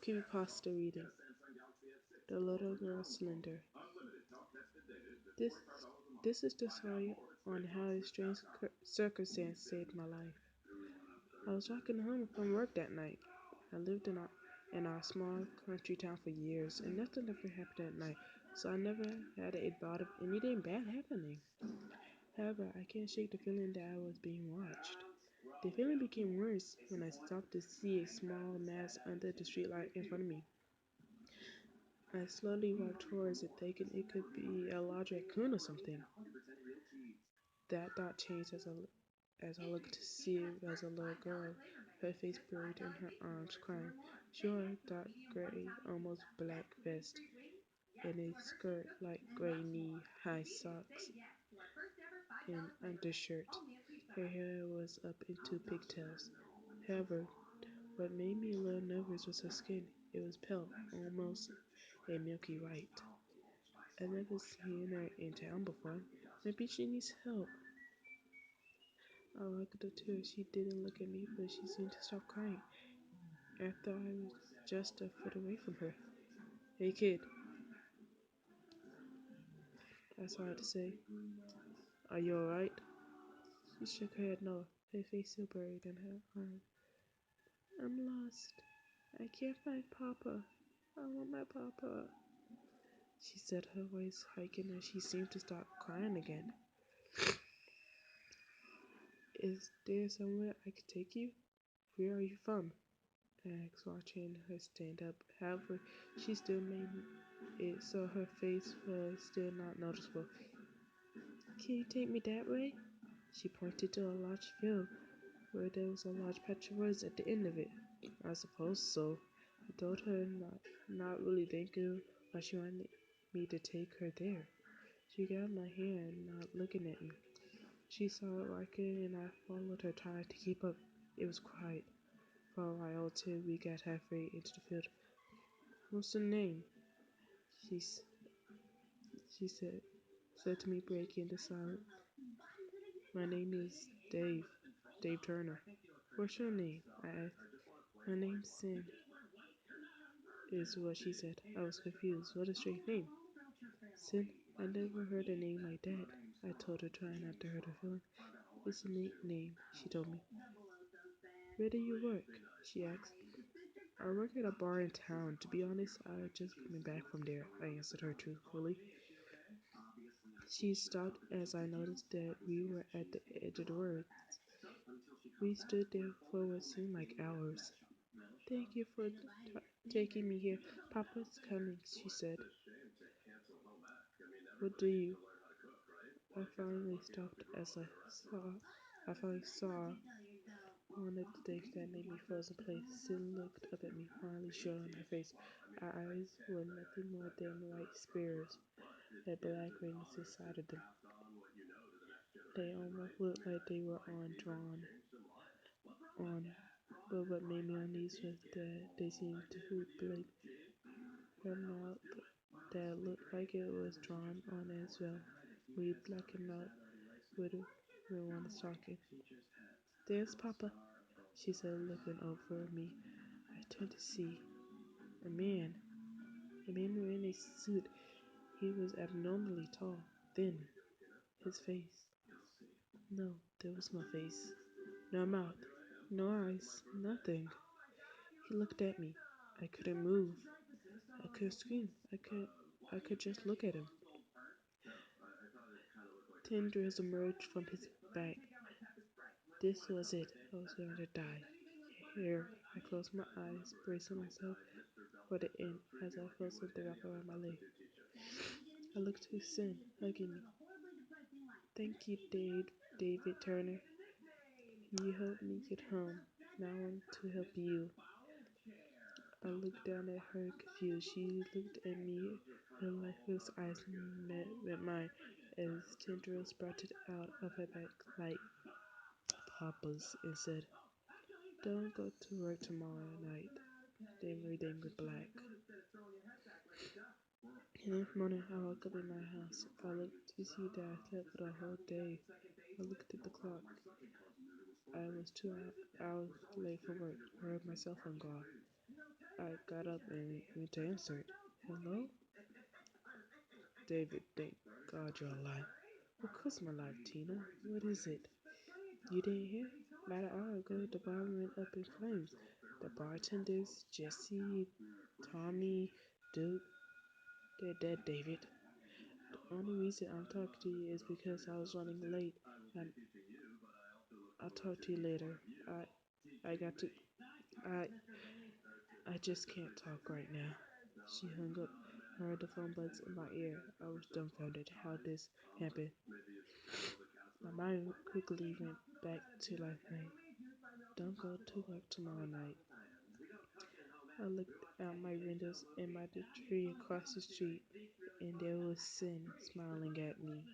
Creepypasta reading. The Little Girl Slender. This this is the story on how a strange circumstance saved my life. I was walking home from work that night. I lived in our small country town for years, and nothing ever happened at night, so I never had a thought of anything bad happening. However, I can't shake the feeling that I was being watched. The feeling became worse when I stopped to see a small mass under the streetlight in front of me. I slowly walked towards it, thinking it could be a large raccoon or something. That thought changed as I looked to see it was a little girl, her face buried in her arms, crying. She wore a dark gray, almost black vest and a skirt like gray knee-high socks and undershirt. Her hair was up into pigtails. However, what made me a little nervous was her skin. It was pale, almost a milky white. I've never seen her in town before. Maybe she needs help. I walked up to her. She didn't look at me, but she seemed to stop crying after I was just a foot away from her. Hey kid, I started to say. Are you alright? She shook her head no, her face still buried in her arm. I'm lost. I can't find Papa. I want my Papa. She said, her voice hiking as she seemed to start crying again. Is there somewhere I could take you? Where are you from? I asked, watching her stand up. However, she still made it so her face was still not noticeable. Can you take me that way? She pointed to a large field where there was a large patch of woods at the end of it. I suppose so. I told her not really thinking why she wanted me to take her there. She grabbed my hand, not looking at me. She started walking and I followed her, trying to keep up. It was quiet for a while till we got halfway into the field. What's your name? She she said to me, breaking the silence. My name is Dave Turner. What's your name? I asked. My name's Sin, is what she said. I was confused. What a strange name. Sin, I never heard a name like that. I told her, trying not to hurt her feelings. It's a neat name, she told me. Where do you work? She asked. I work at a bar in town. To be honest, I was just coming back from there, I answered her truthfully. She stopped as I noticed that we were at the edge of the woods. We stood there for what seemed like hours. Thank you for taking me here. Papa's coming, she said. What do you? I finally stopped as I finally saw one of the things that made me frozen in place. Sin looked up at me, finally showing on her face. Our eyes were nothing more than white spears, a black rings inside of them. They almost looked like they were drawn on, but what made me uneasy was that they seemed to blink. Her mouth that looked like it was drawn on as well. We blackened out with when one is talking. There's Papa, she said, looking over me. I turned to see a man wearing a suit. He was abnormally tall, thin. His face. No, there was no face. No mouth. No eyes. Nothing. He looked at me. I couldn't move. I couldn't scream. I could just look at him. Tendrils emerged from his back. This was it. I was going to die. Here, I closed my eyes, bracing myself for the end as I felt something wrap around my leg. I looked to Sin, hugging me. Thank you, David Turner. You helped me get home. Now I want to help you. I looked down at her, confused. She looked at me. Her lifeless eyes met with mine as tendrils sprouted out of her back like Papa's and said, Don't go to work tomorrow night. Everything was black. The next morning, I woke up in my house. I looked to see that I slept for the whole day. I looked at the clock. I was 2 hours late for work. I heard my cell phone go off. I got up and went to answer it. Hello? David, thank God you're alive. Of course my life, Tina. What is it? You didn't hear? About an hour ago, the bar went up in flames. The bartenders, Jesse, Tommy, Duke, they're dead, David. The only reason I'm talking to you is because I was running late. And I'll talk to you later. I got to. I. I just can't talk right now. She hung up. I heard the phone buds in my ear. I was dumbfounded how this happened. My mind quickly went back to last night. Don't go to work tomorrow night. I looked out my windows and at the tree across the street, and there was Sin smiling at me.